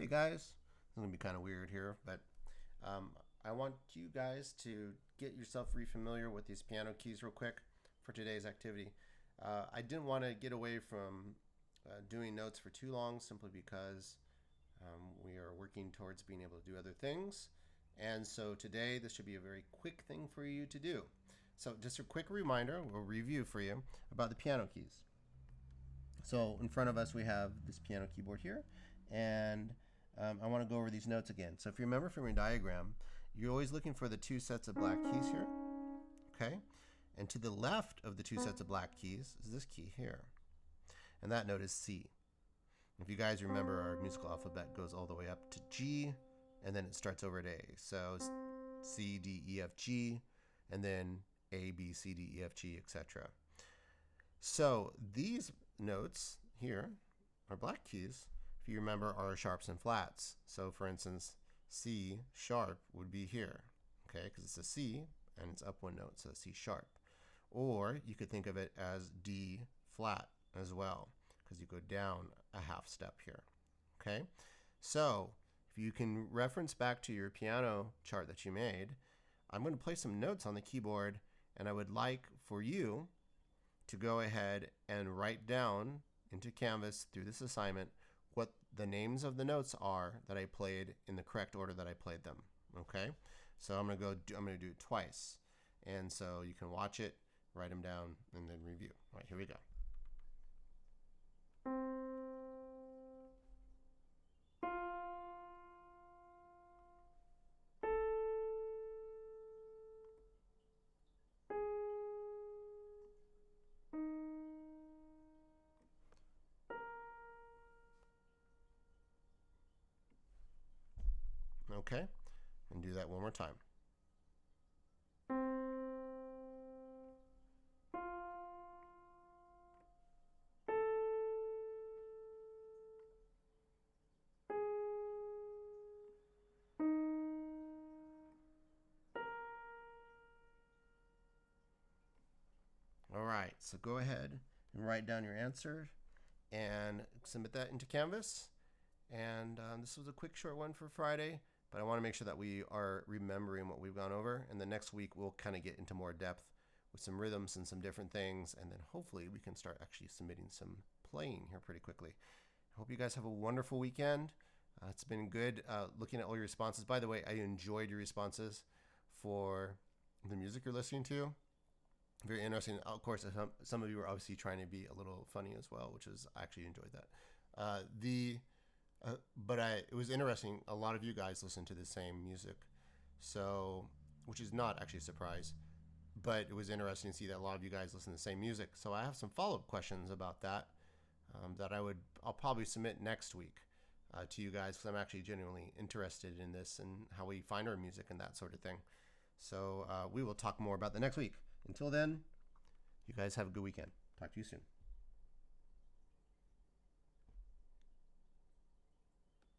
Hey guys, this is going to be kind of weird here, but I want you guys to get yourself re-familiar with these piano keys real quick for today's activity. I didn't want to get away from doing notes for too long simply because we are working towards being able to do other things. And so today, this should be a very quick thing for you to do. So just a quick reminder, we'll review for you about the piano keys. So in front of us, we have this piano keyboard here, and I want to go over these notes again. So if you remember from your diagram, you're always looking for the two sets of black keys here, okay? And to the left of the two sets of black keys is this key here, and that note is C. If you guys remember, our musical alphabet goes all the way up to G, and then it starts over at A. So it's C, D, E, F, G, and then A, B, C, D, E, F, G, etc. So these notes here are black keys. If you remember, are sharps and flats. So for instance, C sharp would be here, okay, because it's a C and it's up one note, so C sharp. Or you could think of it as D flat as well, because you go down a half step here, okay? So if you can reference back to your piano chart that you made, I'm going to place some notes on the keyboard, and I would like for you to go ahead and write down into Canvas through this assignment what the names of the notes are that I played in the correct order that I played them. Okay, so I'm gonna do it twice, and so you can watch it, write them down, and then review. All right, here we go. Okay, and do that one more time. All right, so go ahead and write down your answer and submit that into Canvas. And this was a quick, short one for Friday, but I want to make sure that we are remembering what we've gone over. And the next week, we'll kind of get into more depth with some rhythms and some different things. And then hopefully we can start actually submitting some playing here pretty quickly. I hope you guys have a wonderful weekend. It's been good looking at all your responses. By the way, I enjoyed your responses for the music you're listening to. Very interesting. Of course, some of you were obviously trying to be a little funny as well, which is I actually enjoyed that. It was interesting. A lot of you guys listen to the same music, so which is not actually a surprise. But it was interesting to see that a lot of you guys listen to the same music. So I have some follow-up questions about that I'll probably submit next week to you guys, because I'm actually genuinely interested in this and how we find our music and that sort of thing. So we will talk more about that next week. Until then, you guys have a good weekend. Talk to you soon.